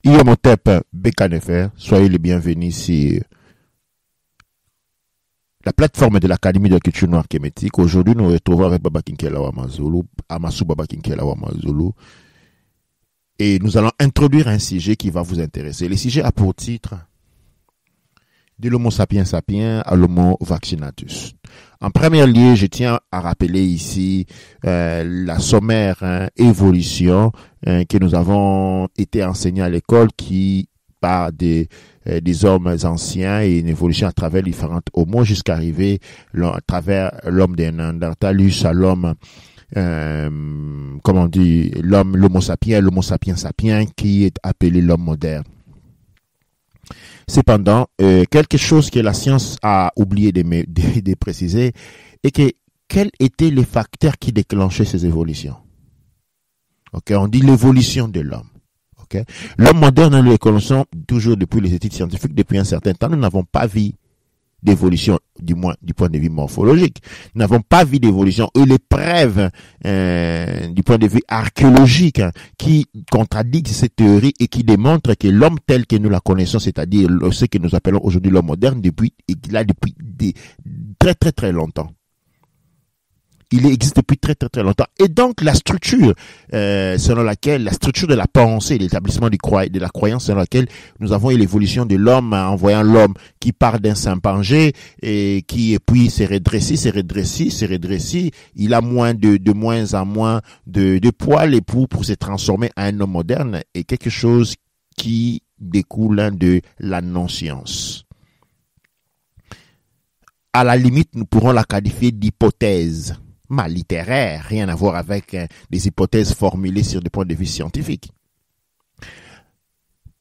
Iomotep Bekanefer, soyez les bienvenus sur la plateforme de l'Académie de la culture noire kémétique. Aujourd'hui, nous nous retrouvons avec Baba Kinkela Wamazulu, Amasu Baba Kinkela Wamazulu, et nous allons introduire un sujet qui va vous intéresser. Le sujet a pour titre de l'Homo sapiens sapiens à l'Homo vaccinatus. En premier lieu, je tiens à rappeler ici la sommaire évolution que nous avons été enseignés à l'école, qui part des hommes anciens et une évolution à travers différentes homos jusqu'à arriver à travers l'homme des Néandertalus à l'homme, l'Homo sapiens sapiens qui est appelé l'homme moderne. Cependant, quelque chose que la science a oublié de préciser est que quels étaient les facteurs qui déclenchaient ces évolutions. Ok, on dit l'évolution de l'homme. Ok, l'homme moderne, nous le connaissons toujours depuis les études scientifiques depuis un certain temps. Nous n'avons pas vu d'évolution, du moins du point de vue morphologique. Nous n'avons pas vu d'évolution. Et les preuves du point de vue archéologique qui contradictent cette théorie et qui démontrent que l'homme tel que nous la connaissons, c'est-à-dire ce que nous appelons aujourd'hui l'homme moderne, depuis très très très longtemps. Il existe depuis très très très longtemps. Et donc la structure selon laquelle, la structure de la pensée, l'établissement de la croyance selon laquelle nous avons eu l'évolution de l'homme en voyant l'homme qui part d'un chimpanzé et qui puis s'est redressé, il a moins de moins en moins de poils et pour se transformer en un homme moderne, et quelque chose qui découle de la non-science. À la limite, nous pourrons la qualifier d'hypothèse. Littéraire, rien à voir avec des hypothèses formulées sur des points de vue scientifiques.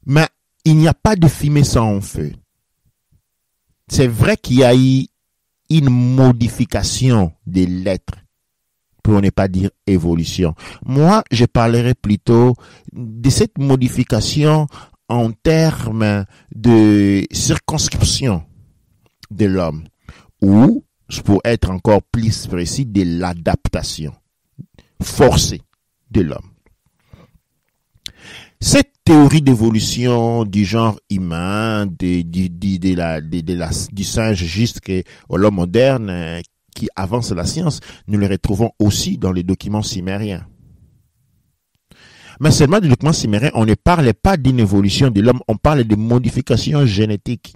Mais il n'y a pas de fumée sans feu. C'est vrai qu'il y a eu une modification des lettres, pour ne pas dire évolution. Moi, je parlerai plutôt de cette modification en termes de circonscription de l'homme, ou pour être encore plus précis, de l'adaptation forcée de l'homme. Cette théorie d'évolution du genre humain, du singe jusqu'à l'homme moderne qui avance la science, nous les retrouvons aussi dans les documents sumériens. Mais seulement des documents sumériens, on ne parle pas d'une évolution de l'homme, on parle de modifications génétiques.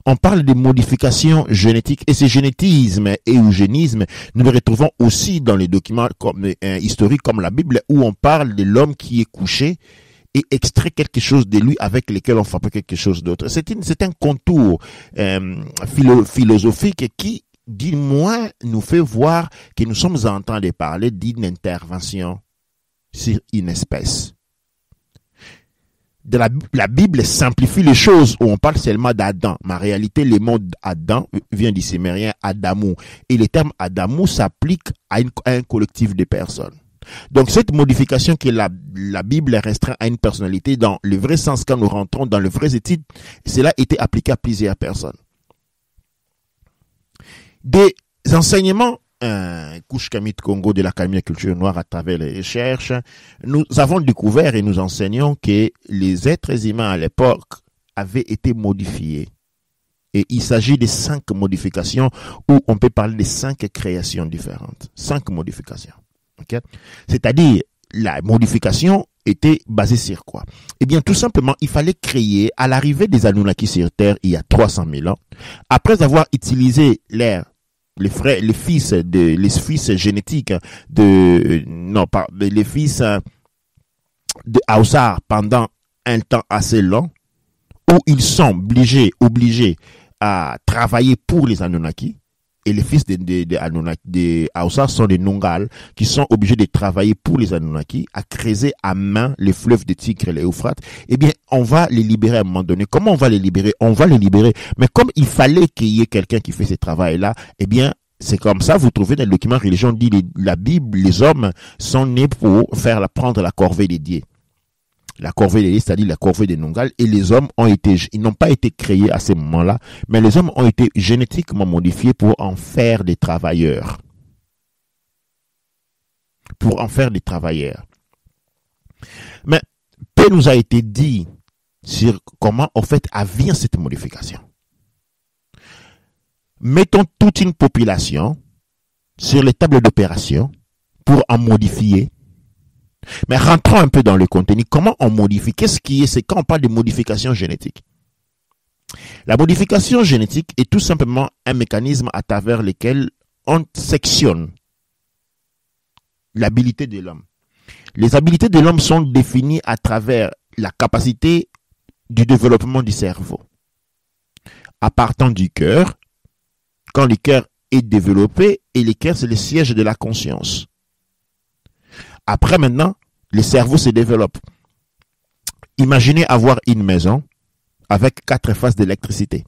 On parle de modifications génétiques, et ce génétisme et eugénisme, nous le retrouvons aussi dans les documents historiques comme la Bible, où on parle de l'homme qui est couché et extrait quelque chose de lui avec lequel on fabrique quelque chose d'autre. C'est un contour philosophique qui, du moins, nous fait voir que nous sommes en train de parler d'une intervention sur une espèce. La Bible simplifie les choses où on parle seulement d'Adam. Mais en réalité, le mot Adam vient du sumérien Adamou. Et le terme Adamou s'applique à un collectif de personnes. Donc cette modification que la Bible restreint à une personnalité, dans le vrai sens, quand nous rentrons dans les vraies études, cela a été appliqué à plusieurs personnes. Des enseignements Kouchkamit Congo de l'Académie de la culture noire à travers les recherches, nous avons découvert et nous enseignons que les êtres humains à l'époque avaient été modifiés. Et il s'agit de 5 modifications, où on peut parler de 5 créations différentes. 5 modifications. Okay? C'est-à-dire, la modification était basée sur quoi? Eh bien, tout simplement, il fallait créer, à l'arrivée des Anunnaki sur Terre, il y a 300 000 ans, après avoir utilisé les fils génétiques les fils de Hausar pendant un temps assez long, où ils sont obligés à travailler pour les Anunnaki, et les fils de Hausar sont des Nungal, qui sont obligés de travailler pour les Anunnaki, à creuser à main les fleuves de Tigre et l'Euphrate. Eh bien, on va les libérer à un moment donné. Comment on va les libérer? On va les libérer. Mais comme il fallait qu'il y ait quelqu'un qui fait ce travail-là, eh bien, c'est comme ça, vous trouvez dans le document religion, dit la Bible, les hommes sont nés pour prendre la corvée des dieux. La corvée des dieux, c'est-à-dire la corvée des Nungal, et les hommes ils n'ont pas été créés à ce moment-là, mais les hommes ont été génétiquement modifiés pour en faire des travailleurs. Mais peu nous a été dit sur comment, en fait, vient cette modification. Mettons toute une population sur les tables d'opération pour en modifier. Mais rentrons un peu dans le contenu. Comment on modifie? Qu'est-ce qui est? C'est quand on parle de modification génétique. La modification génétique est tout simplement un mécanisme à travers lequel on sectionne l'habilité de l'homme. Les habiletés de l'homme sont définies à travers la capacité du développement du cerveau. À partant du cœur, quand le cœur est développé, et le cœur c'est le siège de la conscience. Après maintenant, le cerveau se développe. Imaginez avoir une maison avec 4 phases d'électricité.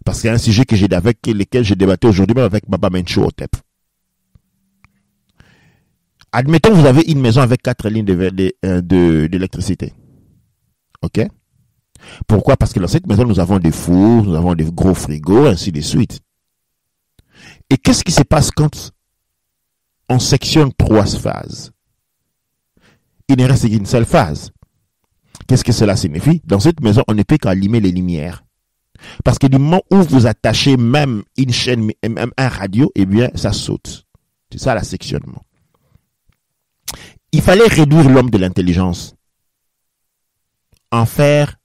Parce qu'il y a un sujet avec lequel j'ai débattu aujourd'hui même avec Baba Menchou Otep. Admettons vous avez une maison avec 4 lignes d'électricité. Ok? Pourquoi? Parce que dans cette maison, nous avons des fours, nous avons des gros frigos, ainsi de suite. Et qu'est-ce qui se passe quand on sectionne 3 phases? Il ne reste qu'une seule phase. Qu'est-ce que cela signifie? Dans cette maison, on ne peut qu'allumer les lumières. Parce que du moment où vous attachez même une chaîne, même un radio, eh bien, ça saute. C'est ça, le sectionnement. Il fallait réduire l'homme de l'intelligence. En faire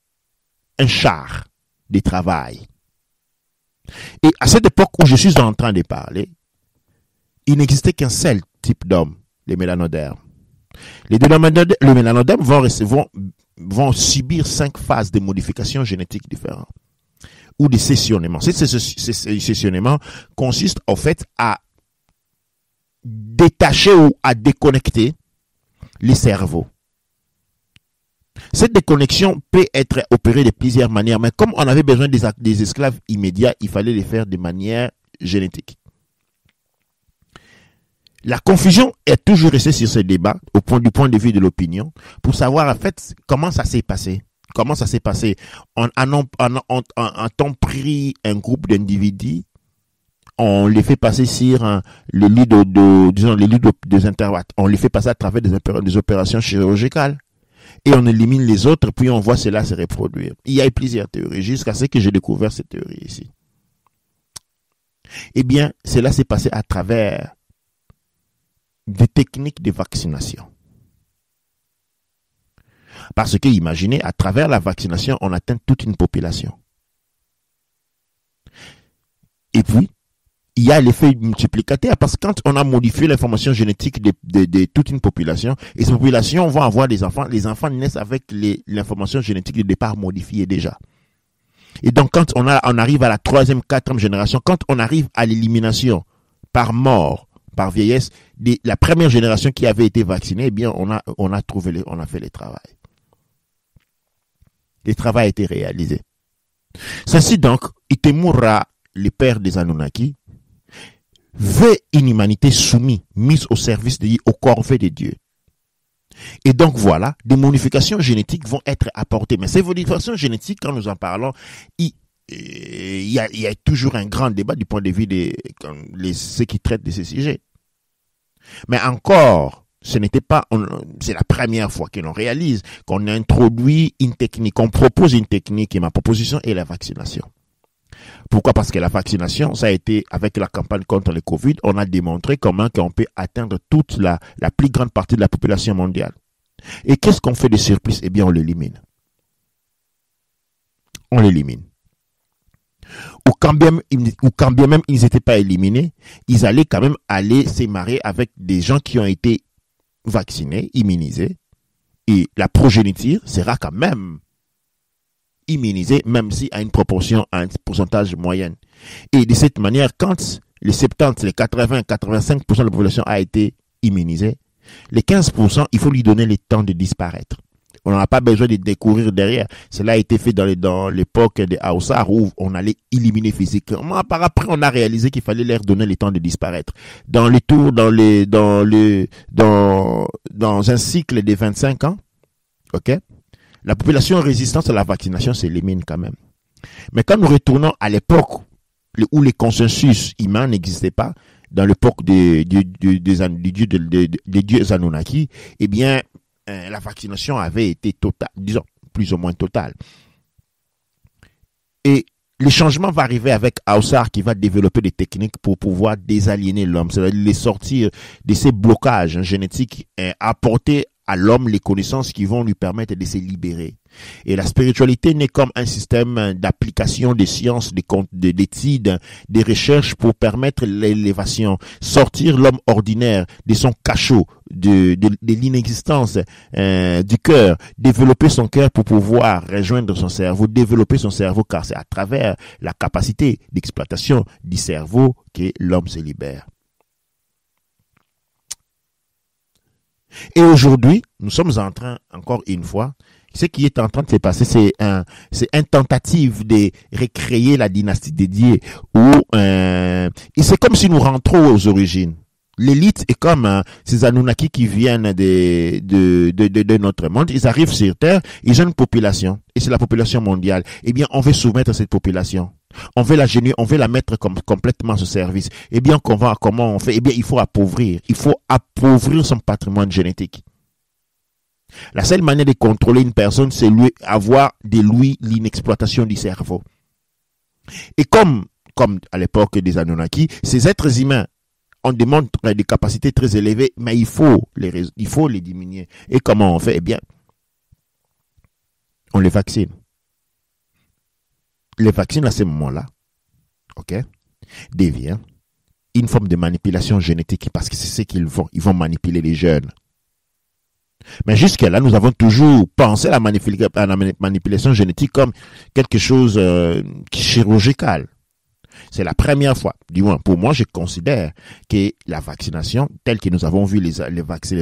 un char de travail. Et à cette époque où je suis en train de parler, il n'existait qu'un seul type d'homme, les mélanodermes. Les mélanodermes vont subir 5 phases de modification génétique différentes ou de cessionnement. Ces cessionnements consistent en fait à détacher ou à déconnecter les cerveaux. Cette déconnexion peut être opérée de plusieurs manières, mais comme on avait besoin des esclaves immédiats, il fallait les faire de manière génétique. La confusion est toujours restée sur ce débat, du point de vue de l'opinion, pour savoir en fait comment ça s'est passé. Comment ça s'est passé? A-t-on pris un groupe d'individus, on les fait passer sur le lit des intervates, on les fait passer à travers des opérations chirurgicales, et on élimine les autres, puis on voit cela se reproduire. Il y a eu plusieurs théories, jusqu'à ce que j'ai découvert cette théorie ici. Eh bien, cela s'est passé à travers des techniques de vaccination. Parce que, imaginez, à travers la vaccination, on atteint toute une population. Et puis, il y a l'effet multiplicateur, parce que quand on a modifié l'information génétique de toute une population, et ces populations vont avoir des enfants, les enfants naissent avec l'information génétique de départ modifiée déjà. Et donc, quand on arrive à la 3e, 4e génération, quand on arrive à l'élimination par mort, par vieillesse, la première génération qui avait été vaccinée, eh bien, on a fait le travail. Le travail a été réalisé. Ceci donc, Itemura, le père des Anunnaki, veut une humanité soumise, mise au service de Dieu, au corvée de Dieu. Et donc voilà, des modifications génétiques vont être apportées. Mais ces modifications génétiques, quand nous en parlons, il y a toujours un grand débat du point de vue de ceux qui traitent de ces sujets. Mais encore, c'est la première fois que l'on réalise qu'on introduit une technique, on propose une technique, et ma proposition est la vaccination. Pourquoi? Parce que la vaccination, ça a été, avec la campagne contre le Covid, on a démontré comment on peut atteindre toute la plus grande partie de la population mondiale. Et qu'est-ce qu'on fait de surplus? Eh bien, on l'élimine. On l'élimine. Ou quand bien même ils n'étaient pas éliminés, ils allaient quand même se marier avec des gens qui ont été vaccinés, immunisés, et la progéniture sera quand même immunisée, même si à une proportion, à un pourcentage moyen. Et de cette manière, quand les 70, les 80, 85% de la population a été immunisée, les 15%, il faut lui donner le temps de disparaître. On n'a pas besoin de découvrir derrière. Cela a été fait dans l'époque des Haoussars où on allait éliminer physiquement. Par après, on a réalisé qu'il fallait leur donner le temps de disparaître. Dans un cycle de 25 ans, ok, la population résistante à la vaccination s'élimine quand même. Mais quand nous retournons à l'époque où les consensus humains n'existaient pas, dans l'époque des dieux Anunnaki, eh bien, la vaccination avait été totale, disons, plus ou moins totale. Et le changement va arriver avec Haussar qui va développer des techniques pour pouvoir désaliéner l'homme, c'est-à-dire les sortir de ces blocages génétiques, apporter à l'homme les connaissances qui vont lui permettre de se libérer. Et la spiritualité n'est comme un système d'application des sciences, d'études, des recherches pour permettre l'élévation, sortir l'homme ordinaire de son cachot, de l'inexistence du cœur, développer son cœur pour pouvoir rejoindre son cerveau, développer son cerveau, car c'est à travers la capacité d'exploitation du cerveau que l'homme se libère. Et aujourd'hui, nous sommes en train, encore une fois, ce qui est en train de se passer, c'est une tentative de recréer la dynastie dédiée. Et c'est comme si nous rentrons aux origines. L'élite est comme ces Anunnaki qui viennent de notre monde. Ils arrivent sur Terre, ils ont une population, et c'est la population mondiale. Eh bien, on veut soumettre cette population. On veut la mettre complètement à ce service. Eh bien, comment on fait? Eh bien, il faut appauvrir son patrimoine génétique. La seule manière de contrôler une personne, c'est avoir de lui l'inexploitation du cerveau. Et comme à l'époque des Anunnaki, ces êtres humains on demande des capacités très élevées, mais il faut les diminuer. Et comment on fait? Eh bien, on les vaccine. Les vaccins à ce moment-là, devient une forme de manipulation génétique parce que c'est ce qu'ils vont. Ils vont manipuler les jeunes. Mais jusqu'à là, nous avons toujours pensé à la manipulation génétique comme quelque chose chirurgical. C'est la première fois, du moins pour moi, je considère que la vaccination, telle que nous avons vu les vaccins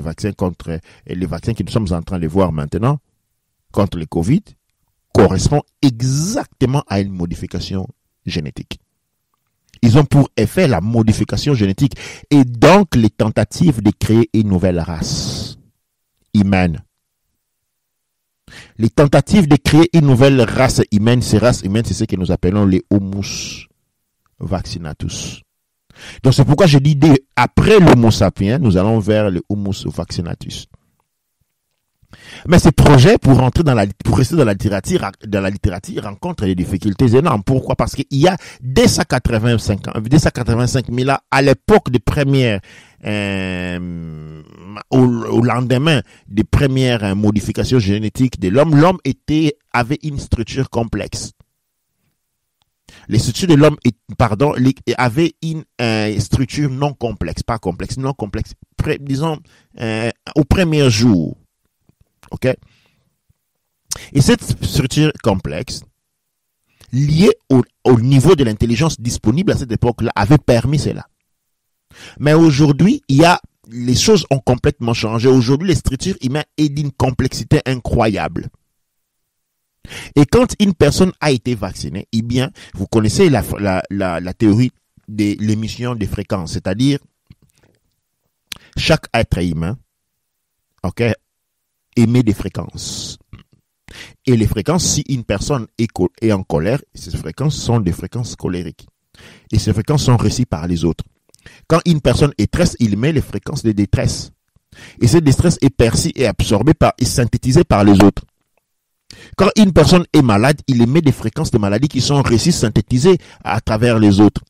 que nous sommes en train de voir maintenant, contre le Covid, correspond exactement à une modification génétique. Ils ont pour effet la modification génétique et donc les tentatives de créer une nouvelle race humaine. Les tentatives de créer une nouvelle race humaine, c'est ce que nous appelons les Homo vaccinatus. Donc c'est pourquoi je dis après l'Homo sapiens, nous allons vers le Homo vaccinatus. Mais ces projets pour rester dans la littérature rencontrent des difficultés énormes. Pourquoi? Parce qu'il y a dès 185 000 ans, à l'époque des premières, au lendemain des premières modifications génétiques de l'homme, avait une structure complexe. Les structures de l'homme, avaient une structure non complexe, disons, au premier jour. OK? Et cette structure complexe, liée au niveau de l'intelligence disponible à cette époque-là, avait permis cela. Mais aujourd'hui, les choses ont complètement changé. Aujourd'hui, les structures humaines est d'une complexité incroyable. Et quand une personne a été vaccinée, eh bien, vous connaissez la théorie de l'émission des fréquences, c'est-à-dire chaque être humain, émet des fréquences. Et les fréquences, si une personne est en colère, ces fréquences sont des fréquences colériques. Et ces fréquences sont reçues par les autres. Quand une personne est triste, il émet les fréquences de détresse. Et cette détresse est perçue et absorbée et synthétisée par les autres. Quand une personne est malade, il émet des fréquences de maladie qui sont reçues, synthétisées à travers les autres.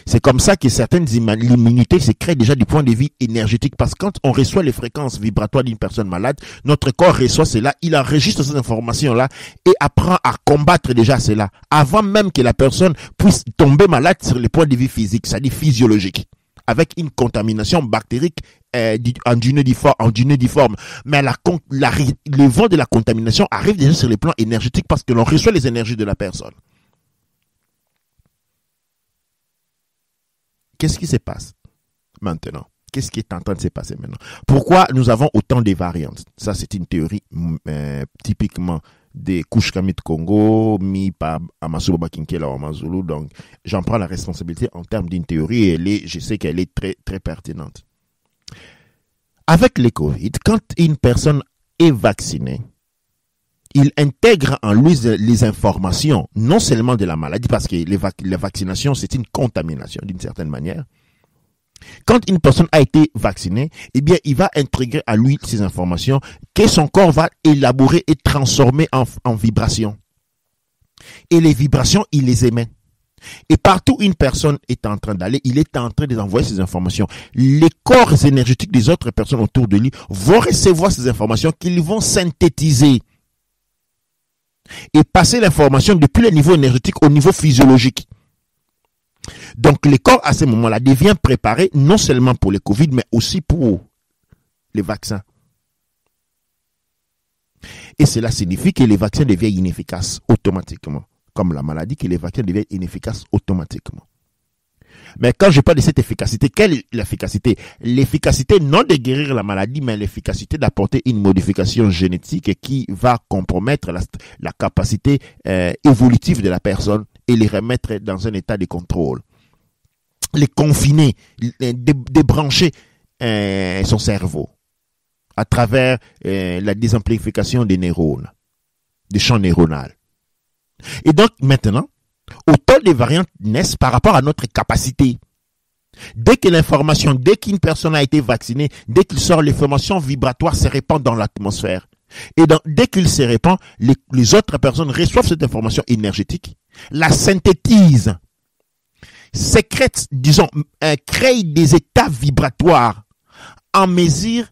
C'est comme ça que certaines immunités se créent déjà du point de vue énergétique. Parce que quand on reçoit les fréquences vibratoires d'une personne malade, notre corps reçoit cela, il enregistre ces informations-là et apprend à combattre déjà cela. Avant même que la personne puisse tomber malade sur le point de vue physique, c'est-à-dire physiologique. Avec une contamination bactérique en uniforme. Mais le vent de la contamination arrive déjà sur le plan énergétique parce que l'on reçoit les énergies de la personne. Qu'est-ce qui se passe maintenant? Qu'est-ce qui est en train de se passer maintenant? Pourquoi nous avons autant de variantes? Ça, c'est une théorie typiquement des Kushkamit Congo, mis par Amasu Bakinkela ou Amazulu. Donc, j'en prends la responsabilité en termes d'une théorie et je sais qu'elle est très, très pertinente. Avec le Covid, quand une personne est vaccinée, il intègre en lui les informations, non seulement de la maladie, parce que la vaccination, c'est une contamination d'une certaine manière, Quand une personne a été vaccinée, eh bien, il va intégrer à lui ces informations que son corps va élaborer et transformer en vibrations. Et les vibrations, il les émet. Et partout où une personne est en train d'aller, il est en train d'envoyer ces informations. Les corps énergétiques des autres personnes autour de lui vont recevoir ces informations qu'ils vont synthétiser et passer l'information depuis le niveau énergétique au niveau physiologique. Donc les corps à ce moment-là deviennent préparés non seulement pour le Covid, mais aussi pour les vaccins. Et cela signifie que les vaccins deviennent inefficaces automatiquement. Comme la maladie, que les vaccins deviennent inefficaces automatiquement. Mais quand je parle de cette efficacité, quelle est l'efficacité? L'efficacité non de guérir la maladie, mais l'efficacité d'apporter une modification génétique qui va compromettre la capacité évolutive de la personne et les remettre dans un état de contrôle. Les confiner, débrancher son cerveau à travers la désamplification des neurones, des champs neuronaux. Et donc maintenant, autant de variantes naissent par rapport à notre capacité. Dès que l'information, dès qu'une personne a été vaccinée, dès qu'il sort, l'information vibratoire se répand dans l'atmosphère. Et dès qu'il se répand, les autres personnes reçoivent cette information énergétique, la synthétisent, sécrètent, disons, créent des états vibratoires en mesure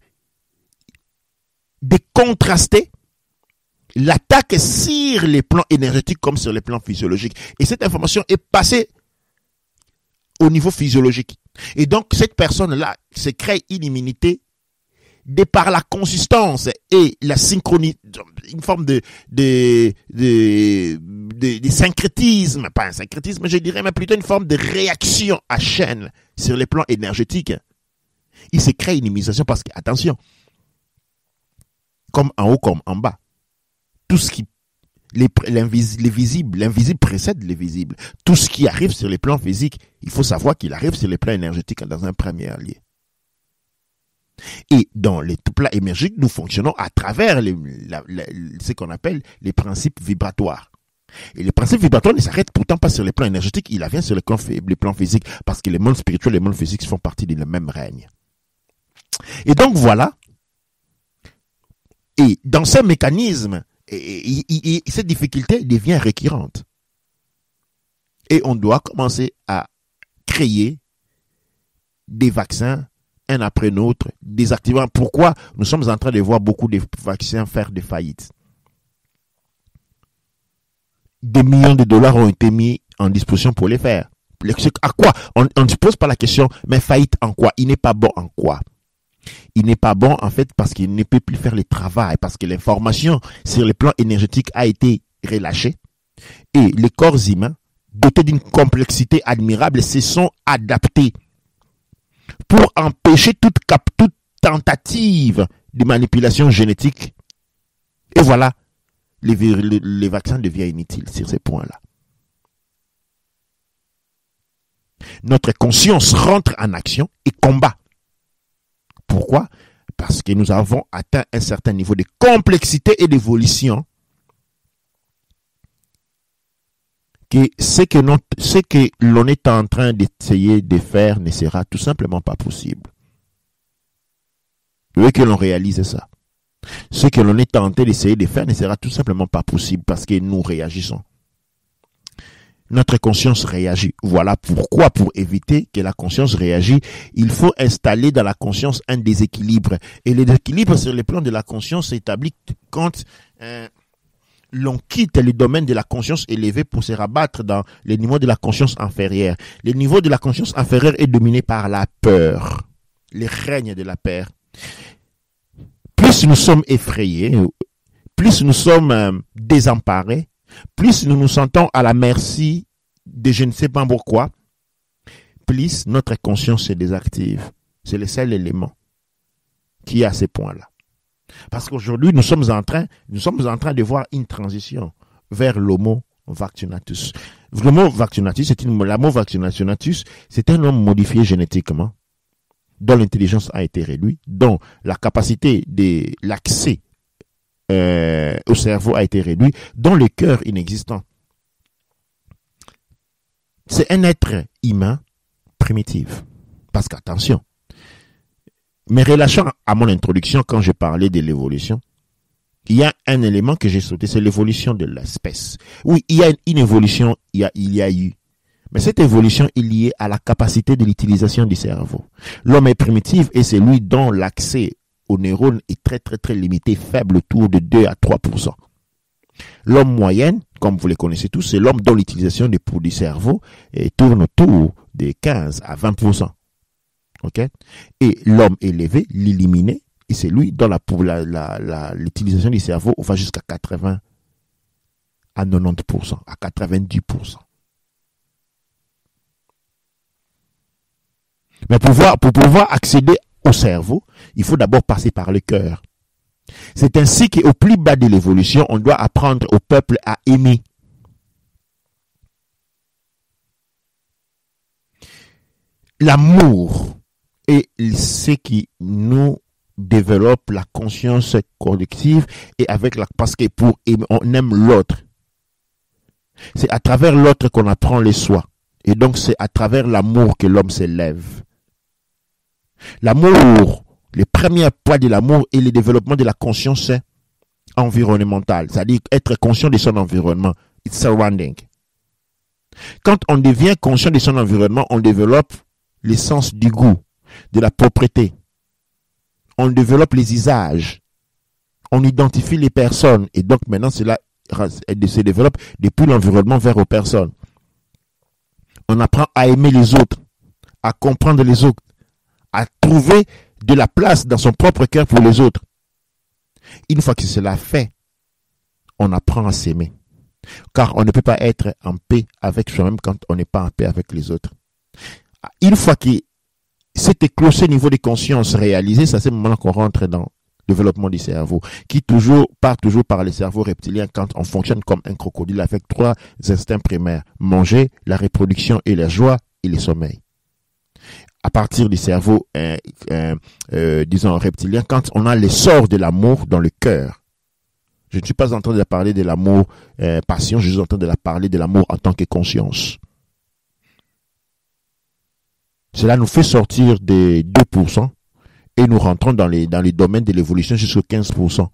de contraster l'attaque sur les plans énergétiques comme sur les plans physiologiques. Et cette information est passée au niveau physiologique. Et donc, cette personne-là se crée une immunité de par la consistance et la synchronie, une forme de syncrétisme, pas un syncrétisme, je dirais, mais plutôt une forme de réaction à chaîne sur les plans énergétiques. Il se crée une immunisation parce que, attention, comme en haut, comme en bas, tout ce qui l'invisible précède les visibles. Tout ce qui arrive sur les plans physiques, il faut savoir qu'il arrive sur les plans énergétiques dans un premier lieu. Et dans les plans énergétiques, nous fonctionnons à travers ce qu'on appelle les principes vibratoires. Et les principes vibratoires ne s'arrêtent pourtant pas sur les plans énergétiques, il vient sur les plans physiques, parce que les mondes spirituels et les mondes physiques font partie du même règne. Et donc voilà. Et dans ce mécanisme, cette difficulté devient récurrente. Et on doit commencer à créer des vaccins, un après l'autre, désactivant. Pourquoi nous sommes en train de voir beaucoup de vaccins faire des faillites? Des millions de dollars ont été mis en disposition pour les faire. À quoi? On ne se pose pas la question, mais faillite en quoi? Il n'est pas bon en quoi? Il n'est pas bon en fait parce qu'il ne peut plus faire le travail, parce que l'information sur le plan énergétique a été relâchée et les corps humains, dotés d'une complexité admirable, se sont adaptés pour empêcher toute tentative de manipulation génétique. Et voilà, les vaccins deviennent inutiles sur ces points-là. Notre conscience rentre en action et combat. Pourquoi? Parce que nous avons atteint un certain niveau de complexité et d'évolution que ce que l'on est en train d'essayer de faire ne sera tout simplement pas possible. Vous voulez que l'on réalise ça. Ce que l'on est tenté d'essayer de faire ne sera tout simplement pas possible parce que nous réagissons. Notre conscience réagit. Voilà pourquoi, pour éviter que la conscience réagisse, il faut installer dans la conscience un déséquilibre. Et le déséquilibre sur le plan de la conscience s'établit quand l'on quitte le domaine de la conscience élevée pour se rabattre dans les niveaux de la conscience inférieure. Le niveau de la conscience inférieure est dominé par la peur, le règne de la peur. Plus nous sommes effrayés, plus nous sommes désemparés, plus nous nous sentons à la merci de je ne sais pas pourquoi, plus notre conscience se désactive. C'est le seul élément qui est à ces points-là. Parce qu'aujourd'hui, nous sommes en train de voir une transition vers l'homo vaccinatus. L'homo vaccinatus, l'homo vaccinatus, c'est un homme modifié génétiquement, dont l'intelligence a été réduite, dont la capacité de l'accès au cerveau a été réduit, dont le cœur inexistant. C'est un être humain primitif. Parce qu'attention, mais relâchant à mon introduction, quand je parlais de l'évolution, il y a un élément que j'ai sauté, c'est l'évolution de l'espèce. Oui, il y a une évolution, il y a eu. Mais cette évolution est liée à la capacité de l'utilisation du cerveau. L'homme est primitif et c'est lui dont l'accès aux neurones est très très très limité, faible, autour de 2 à 3%. L'homme moyenne, comme vous les connaissez tous, c'est l'homme dont l'utilisation du cerveau tourne autour de 15 à 20%. Okay? Et l'homme élevé, l'illuminé, et c'est lui dont l'utilisation du cerveau va jusqu'à 80 à 90%, à 90%. Mais pour pouvoir accéder au cerveau, il faut d'abord passer par le cœur. C'est ainsi qu'au plus bas de l'évolution, on doit apprendre au peuple à aimer. L'amour est ce qui nous développe la conscience collective et parce que pour aimer, on aime l'autre. C'est à travers l'autre qu'on apprend les soi. Et donc c'est à travers l'amour que l'homme s'élève. L'amour, le premier pas de l'amour est le développement de la conscience environnementale, c'est-à-dire être conscient de son environnement, its surrounding. Quand on devient conscient de son environnement, on développe le sens du goût, de la propreté. On développe les usages. On identifie les personnes. Et donc maintenant, cela se développe depuis l'environnement vers aux personnes. On apprend à aimer les autres, à comprendre les autres, à trouver de la place dans son propre cœur pour les autres. Une fois que cela fait, on apprend à s'aimer. Car on ne peut pas être en paix avec soi-même quand on n'est pas en paix avec les autres. Une fois que cet éclosé niveau de conscience réalisé, c'est à ce moment-là qu'on rentre dans le développement du cerveau, qui part toujours par le cerveau reptilien quand on fonctionne comme un crocodile avec 3 instincts primaires: manger, la reproduction et la joie et le sommeil. À partir du cerveau, disons reptilien, quand on a l'essor de l'amour dans le cœur. Je ne suis pas en train de parler de l'amour passion, je suis en train de parler de l'amour en tant que conscience. Cela nous fait sortir des 2% et nous rentrons dans les domaines de l'évolution jusqu'au 15%.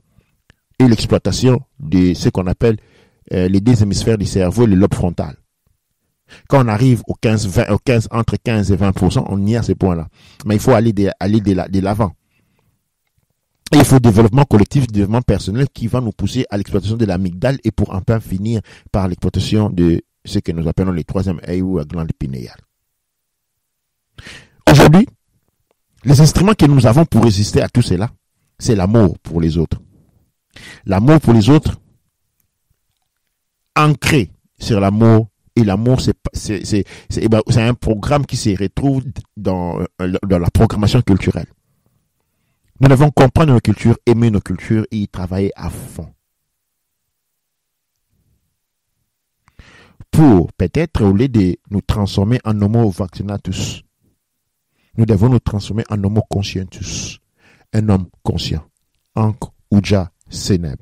Et l'exploitation de ce qu'on appelle les 2 hémisphères du cerveau et le lobe frontal. Quand on arrive entre 15 et 20%, on y est à ce point-là. Mais il faut aller de l'avant. Et il faut développement collectif, développement personnel qui va nous pousser à l'exploitation de l'amygdale et pour enfin finir par l'exploitation de ce que nous appelons les 3e œil ou la glande pinéale. Aujourd'hui, les instruments que nous avons pour résister à tout cela, c'est l'amour pour les autres. L'amour pour les autres, ancré sur l'amour, et l'amour, c'est un programme qui se retrouve dans la programmation culturelle. Nous devons comprendre nos cultures, aimer nos cultures et y travailler à fond. Pour peut-être, au lieu de nous transformer en homo vaccinatus, nous devons nous transformer en homo conscientus, un homme conscient. Ankh Uja Seneb.